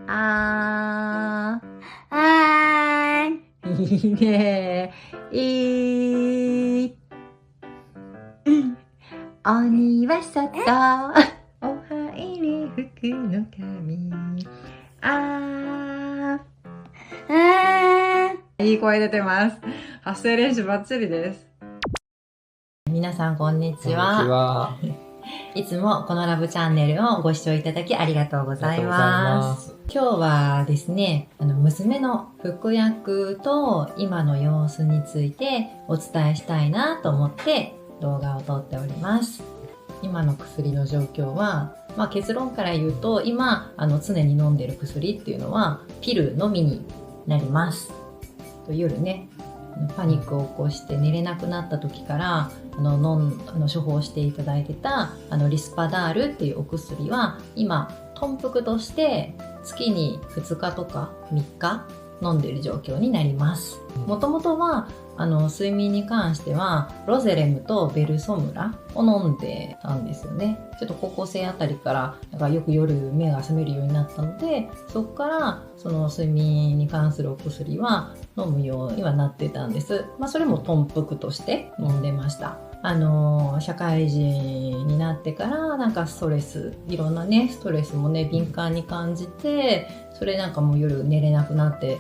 あはーい。ー。いいね。鬼は外。お入り服の髪。あー。いい声出てます。発声練習バッチリです。皆さんこんにちは。いつもこのラブチャンネルをご視聴いただきありがとうございます。今日はですね、娘の服薬と今の様子についてお伝えしたいなと思って動画を撮っております。今の薬の状況は、結論から言うと、今常に飲んでる薬っていうのはピルのみになります。夜ね、パニックを起こして寝れなくなった時から処方していただいてたリスパダールっていうお薬は今頓服として月に2日とか3日飲んでる状況になります。もともとは睡眠に関してはロゼレムとベルソムラを飲んでたんですよね。ちょっと高校生あたりからよく夜目が覚めるようになったので、そこからその睡眠に関するお薬は飲むようにはなってたんです。それも頓服として飲んでました。社会人になってからストレス、いろんなねストレスもね敏感に感じて、それもう夜寝れなくなって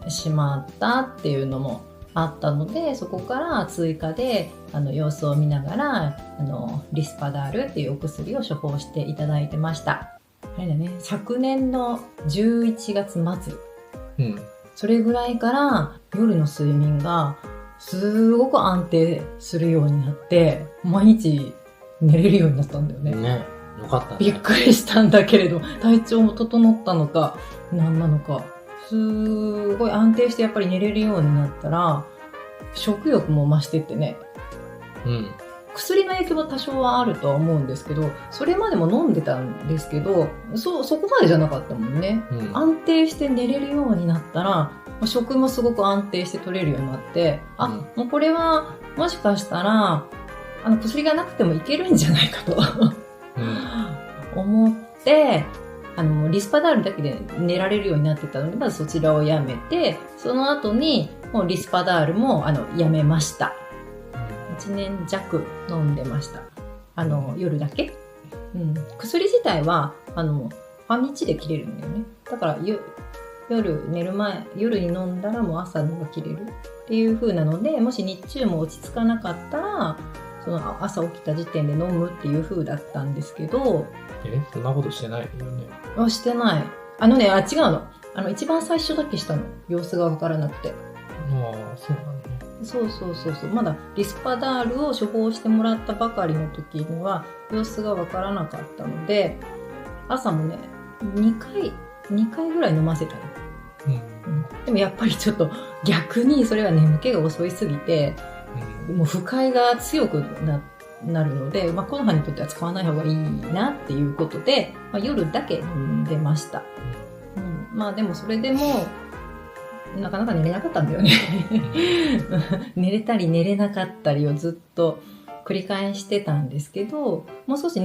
しまったっていうのもあったので、そこから追加で様子を見ながらリスパダールっていうお薬を処方していただいてました。あれだね、昨年の11月末、それぐらいから夜の睡眠がすごく安定するようになって、毎日寝れるようになったんだよね。ね、よかったね。びっくりしたんだけれど、体調も整ったのか何なのか、すごい安定してやっぱり寝れるようになったら食欲も増してってね、薬の影響も多少はあるとは思うんですけど、それまでも飲んでたんですけど、そこまでじゃなかったもんね。安定して寝れるようになったら食もすごく安定して取れるようになって、もうこれはもしかしたら薬がなくてもいけるんじゃないかと思って、リスパダールだけで寝られるようになってたので、まずそちらをやめて、その後にもうリスパダールもやめました。1年弱飲んでました。夜だけ、薬自体は半日で切れるんだよね。だから夜寝る前、夜に飲んだらもう朝には切れるっていう風なので、もし日中も落ち着かなかったらその朝起きた時点で飲むっていう風だったんですけど。そんなことしてないよね。してない。違うの。一番最初だけしたの。様子がわからなくて。そうなんだね。そう。まだリスパダールを処方してもらったばかりの時には様子がわからなかったので、朝もね、2回ぐらい飲ませたの。でもやっぱりちょっと逆にそれは眠気が遅いすぎて、もう不快が強くなるので、コノハにとっては使わない方がいいなっていうことで、夜だけ飲んでました。でもそれでもなかなか寝れなかったんだよね寝れたり寝れなかったりをずっと繰り返してたんですけど、もう少し飲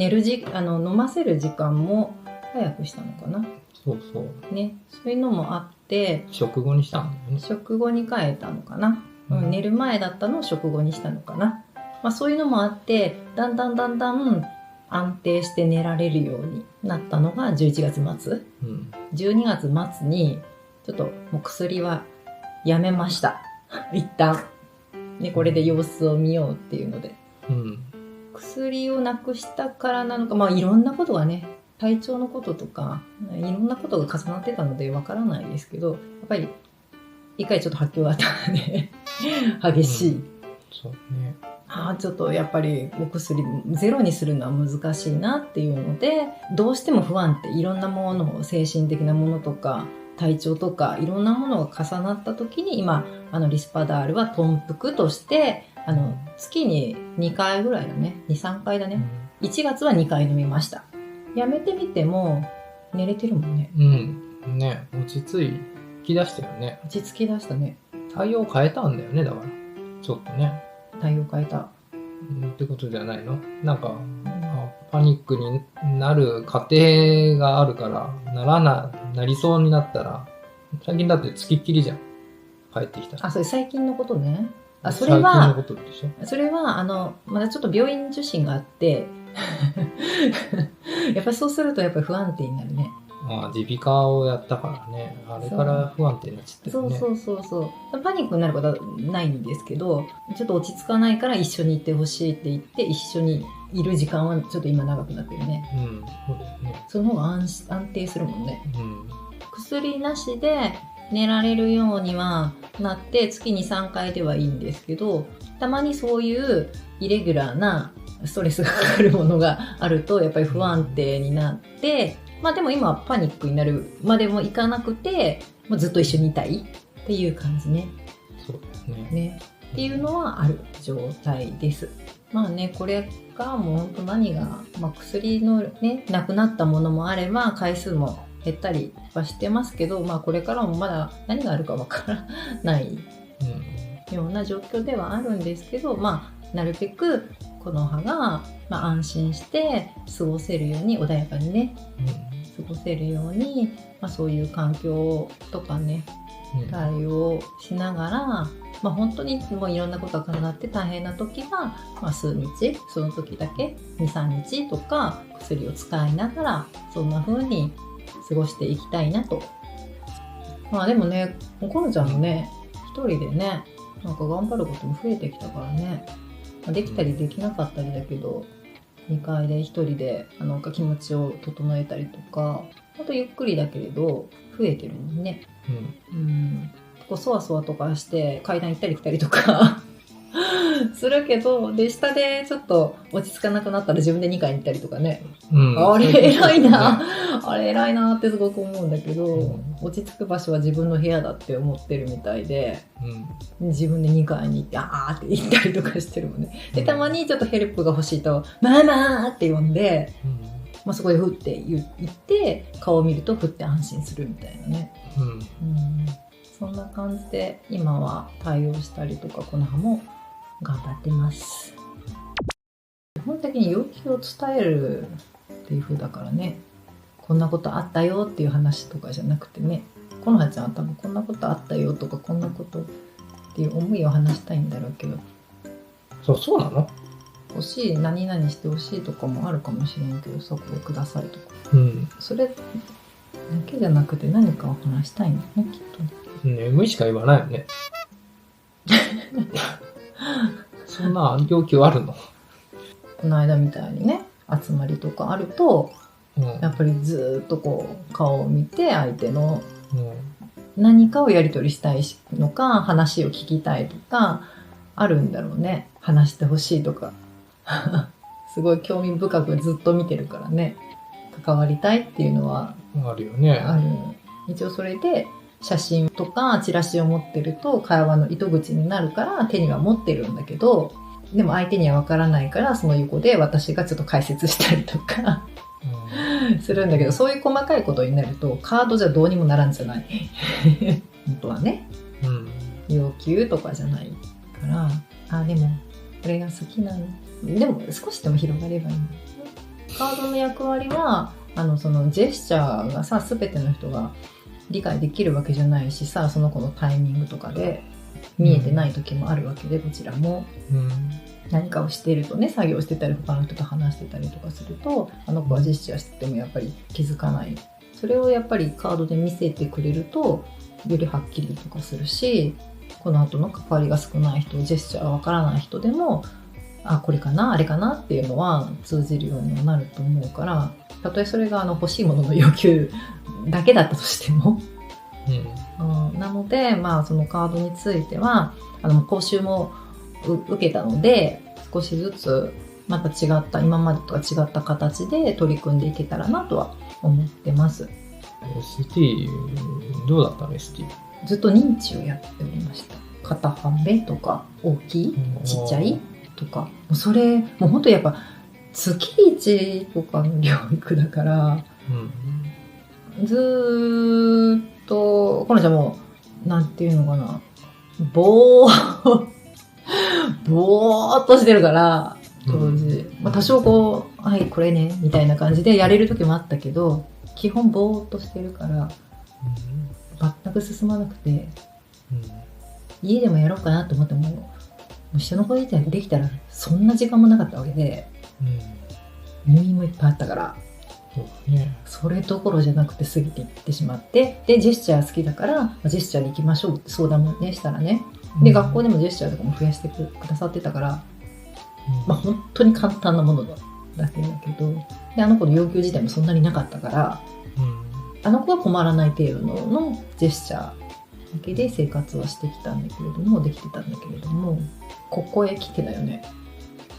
ませる時間も早くしたのかな。そうね、そういうのもあって、食後にしたんだよね。食後に変えたのかな。寝る前だったのを食後にしたのかな。そういうのもあって、だんだん安定して寝られるようになったのが11月末。12月末にちょっともう薬はやめました。一旦。ね、これで様子を見ようっていうので。薬をなくしたからなのか、いろんなことがね、体調のこととか、いろんなことが重なってたのでわからないですけど、やっぱり一回ちょっと発狂があったので激しい。そうね。ちょっとやっぱりお薬ゼロにするのは難しいなっていうので、どうしても不安っていろんなもの、精神的なものとか体調とかいろんなものが重なった時に、今リスパダールは頓服として月に2回ぐらいだね、2、3回だね。1月は2回飲みました。やめてみても寝れてるもんね。ね、落ち着き出したよね。落ち着き出したね。対応変えたんだよね、だからちょっとね。対応変えた。ってことじゃないの？パニックになる過程があるから、なりそうになったら、最近だって付きっきりじゃん。帰ってきたら。あ、それ最近のことね。あ、それ最近のはこ、とでしょ。それは、まだちょっと病院受診があって、やっぱりそうするとやっぱり不安定になるね。耳鼻科をやったからね。あれから不安定になっちゃってるね。そう。パニックになることはないんですけど、ちょっと落ち着かないから一緒に行ってほしいって言って、一緒にいる時間はちょっと今長くなってるね。うん、そうだよね。その方が安定するもんね。うん。薬なしで寝られるようにはなって月に3回ではいいんですけど、たまにそういうイレギュラーなストレスがかかるものがあるとやっぱり不安定になって、まあでも今はパニックになるまでもいかなくて、もうずっと一緒にいたいっていう感じね。そうだよね。ね。っていうのはある状態です。まあね、これがもう本当何が、まあ薬のね、なくなったものもあれば回数も減ったりはしてますけど、まあこれからもまだ何があるかわからないような状況ではあるんですけど、まあなるべくこの葉が、まあ、安心して過ごせるように、穏やかにね、過ごせるように、まあ、そういう環境とかね、対応しながら、まあ、本当にもういろんなことが重なって大変な時は、まあ、数日、その時だけ 2,3 日とか薬を使いながら、そんな風に過ごしていきたいなと。まあでもね、コロちゃんもね、一人でね、なんか頑張ることも増えてきたからね。できたりできなかったりだけど、2階で一人で気持ちを整えたりとか、ほんとゆっくりだけれど増えてるもんね。こうそわそわとかして階段行ったり来たりとかするけど、で下でちょっと落ち着かなくなったら自分で2階に行ったりとかね。あれ偉いな、あれ偉いなってすごく思うんだけど、落ち着く場所は自分の部屋だって思ってるみたいで、自分で2階に行ってって言ったりとかしてるもんね。でたまにちょっとヘルプが欲しいとママって呼んで、まあ、そこでふって言って顔を見るとふって安心するみたいなね。そんな感じで今は対応したりとか、この葉も頑張ってます。基本的に要求を伝えるっていう風だからね、こんなことあったよっていう話とかじゃなくてね、この葉ちゃんは多分こんなことあったよとか、こんなことっていう思いを話したいんだろうけど、そうなの？欲しい、何々してほしいとかもあるかもしれんけどさ、これくださいとか、それだけじゃなくて何かを話したいんだね、きっとね。無意しか言わないよね。そんな要求あるの？この間みたいにね、集まりとかあると、やっぱりずっとこう顔を見て相手の何かをやり取りしたいのか、話を聞きたいとかあるんだろうね。話してほしいとかすごい興味深くずっと見てるからね、関わりたいっていうのはあるよね。ある。一応それで写真とかチラシを持ってると会話の糸口になるから手には持ってるんだけど、でも相手には分からないから、その横で私がちょっと解説したりとかするんだけど、そういう細かいことになるとカードじゃどうにもならんじゃない本当はね、要求とかじゃないから、でもこれが好きなの、でも少しでも広がればいいの。カードの役割はそのジェスチャーがさ、全ての人が理解できるわけじゃないしさ、その子のタイミングとかで見えてない時もあるわけで、こちらも、何かをしているとね、作業してたり他の人と話してたりとかすると、あの子はジェスチャーしててもやっぱり気づかない。それをやっぱりカードで見せてくれるとよりはっきりとかするし、この後の関わりが少ない人、ジェスチャーがわからない人でも、これかなあれかなっていうのは通じるようになると思うから、たとえそれが欲しいものの要求だけだったとしても、なので、そのカードについては講習も受けたので、少しずつまた違った、今までとは違った形で取り組んでいけたらなとは思ってます。ST どうだったの？ ST ずっと認知をやっておりました。肩半べとか大きいちっちゃいとか、それもう本当やっぱ月1とかの療育だから、ずーっとこのちゃんもなんていうのかな、ぼーっとしてるから、当時。多少こう、はい、これね、みたいな感じでやれる時もあったけど、基本ぼーっとしてるから、全く進まなくて、家でもやろうかなと思っても、下の子でできたらそんな時間もなかったわけで、入院もいっぱいあったから、それどころじゃなくて過ぎていってしまって、でジェスチャー好きだからジェスチャーで行きましょうって相談もねしたらね、で学校でもジェスチャーとかも増やしてくださってたから、本当に簡単なものだけだけど、であの子の要求自体もそんなになかったから、あの子は困らない程度のジェスチャーだけで生活はしてきたんだけれども、できてたんだけれども、ここへ来てだよね。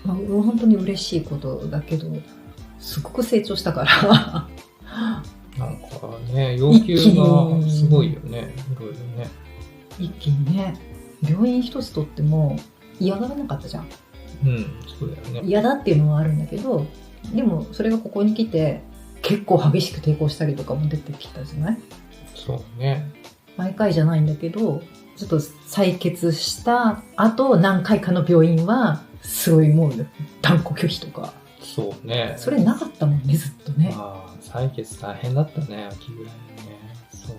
本当に嬉しいことだけど、すごく成長したからなんかね、要求がすごいよね、いろいろね。一気にね、病院一つとっても嫌がらなかったじゃん。そうだよね。嫌だっていうのはあるんだけど、でもそれがここに来て結構激しく抵抗したりとかも出てきたじゃない？そうね。毎回じゃないんだけど、ちょっと採血した後何回かの病院はすごいもう断固拒否とか。そうね。それなかったもんね、ずっとね。採血大変だったね、秋ぐらいにね。そう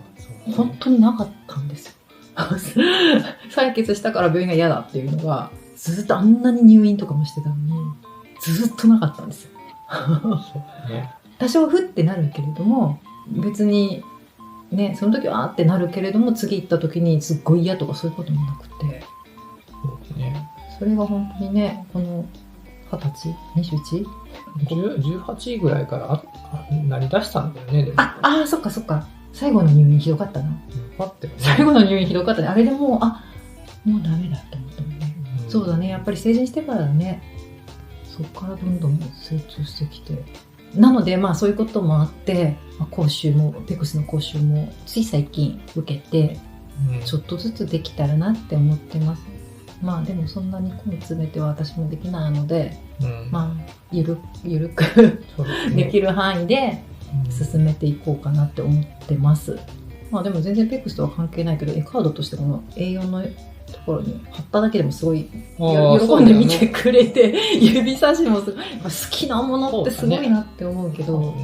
ね。本当になかったんですよ。採血したから病院が嫌だっていうのが、ずっとあんなに入院とかもしてたのに、ずっとなかったんですよ。そうね。多少ふってなるけれども、別にね、その時はあってなるけれども、次行った時にすっごい嫌とかそういうこともなくて、そうね。それが本当にね、この20歳 21?18 ぐらいからなりだしたんだよね、でも。そっかそっか。最後の入院ひどかったな。最後の入院ひどかったね。あれでもう、もうダメだって思ったもんね。そうだね。やっぱり成人してからだね。そっからどんどん成長してきて。なので、そういうこともあって、講習も、ペクスの講習もつい最近受けて、ちょっとずつできたらなって思ってます。でもそんなに根詰めては私もできないので、ゆるくできる範囲で進めていこうかなって思ってます。でも全然ペクスとは関係ないけど、カードとしてこの A4 のところに貼っただけでもすごい喜んで見てくれて、指差しも好きなものってすごいなって思うけど、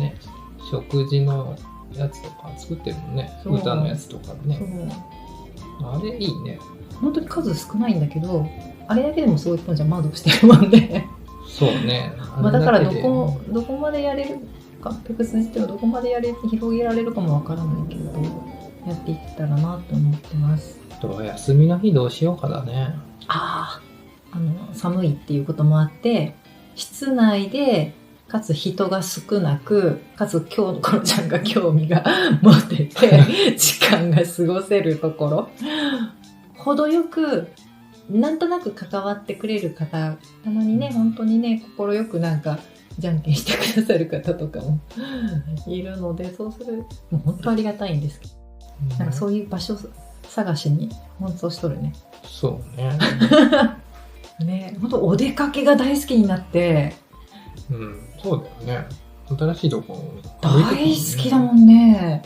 食事のやつとか作ってるもんね。歌のやつとかね。あれいいね。本当に数少ないんだけど、あれだけでもすごいポンちゃん満足してるもんで。そうね。だからどこまでやれるか、ペクスにしてはどこまで広げられるかもわからないけど、やっていったらなと思ってます。休みの日どうしようかだね。寒いっていうこともあって、室内で、かつ人が少なく、かつ今日のコロちゃんが興味が持てて、時間が過ごせるところ、程よく、なんとなく関わってくれる方、たまにね、本当にね、心よくじゃんけんしてくださる方とかもいるので、そうする、もう本当ありがたいんですけど、そういう場所探しに奔走しとるね。そうね。ね、本当お出かけが大好きになって、そうだよね。新しいとこ大好きだもんね。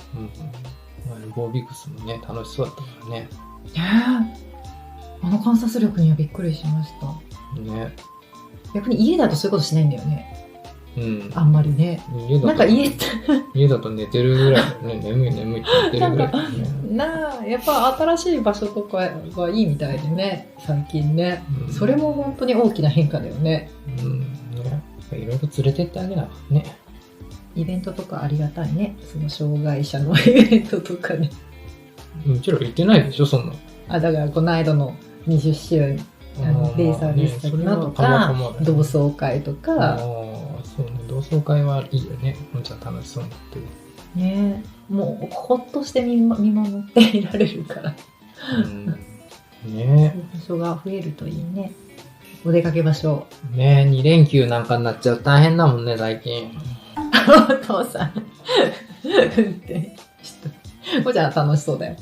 ボービクスもね、楽しそうだったからね。観察力にはびっくりしました。ね。逆に家だとそういうことしないんだよね。あんまりね。家だと寝てるぐらいだよね。眠いって言ってるぐらいだよね。やっぱ新しい場所とかがいいみたいでね、最近ね。それも本当に大きな変化だよね。いろいろ連れてってあげなね。イベントとかありがたいね。その障害者のイベントとかね。うちら行ってないでしょ、そんな。だからこの間の20周デイサービス先のとか、同窓会とか。そうね、同窓会はいいよね。もんちゃん楽しそうになってる。ね、もうほっとして見守っていられるから。ね、場所が増えるといいね。お出かけ場所。ね、2連休なんかになっちゃう大変だもんね、最近。お父さん。運転して。じゃあ楽しそうだよ。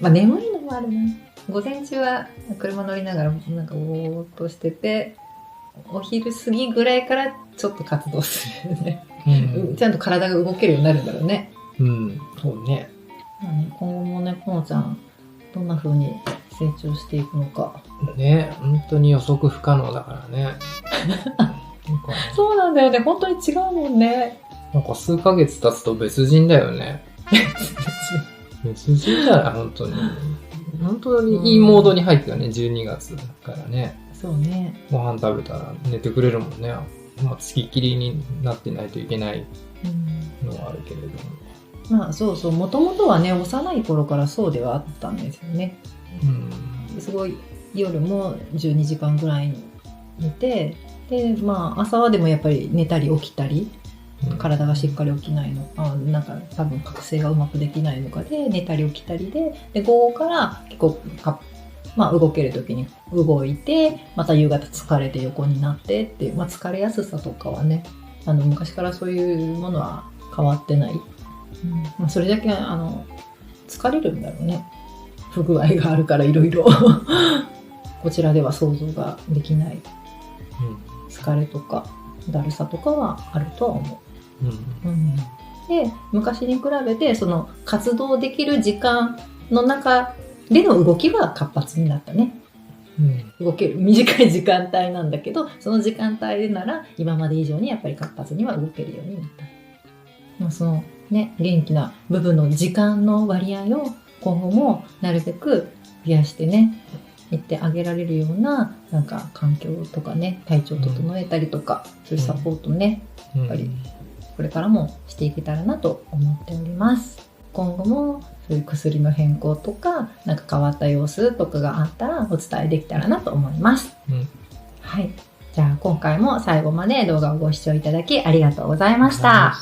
眠いのもあるな。午前中は車乗りながらぼーっとしてて、お昼過ぎぐらいからちょっと活動するよね。ちゃんと体が動けるようになるんだろうね。そうね。今後もね、このちゃん、どんな風に成長していくのか。ね、本当に予測不可能だからね。そうなんだよね。本当に違うもんね。なんか数ヶ月経つと別人だよね。別人だよ、本当に。本当にいいモードに入ったよね、12月だからね。そうね。ご飯食べたら寝てくれるもんね。まあ、付きっきりになってないといけないのはあるけれども。まあそうそう、もともとはね、幼い頃からそうではあったんですよね。すごい夜も12時間ぐらい寝て、で、まあ朝はでもやっぱり寝たり起きたり、体がしっかり起きないのか、なんか多分覚醒がうまくできないのかで、寝たり起きたりで、午後から結構まあ動ける時に動いて、また夕方疲れて横になってっていう、まあ疲れやすさとかはね、昔からそういうものは変わってない。まあ、それだけ疲れるんだろうね。不具合があるからいろいろこちらでは想像ができない疲れとかだるさとかはあるとは思う。で、昔に比べてその活動できる時間の中での動きは活発になったね。動ける短い時間帯なんだけど、その時間帯でなら今まで以上にやっぱり活発には動けるようになった。まあ、そのね、元気な部分の時間の割合を今後もなるべく増やしてね、いってあげられるような、なんか環境とかね、体調整えたりとか、そういうサポートね、やっぱりこれからもしていけたらなと思っております。今後もそういう薬の変更とか、なんか変わった様子とかがあったらお伝えできたらなと思います。はい。じゃあ今回も最後まで動画をご視聴いただきありがとうございました。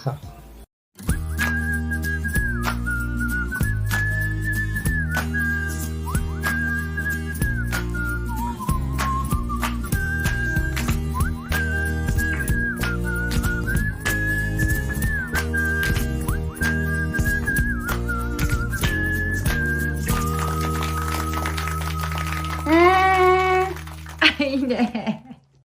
いいね。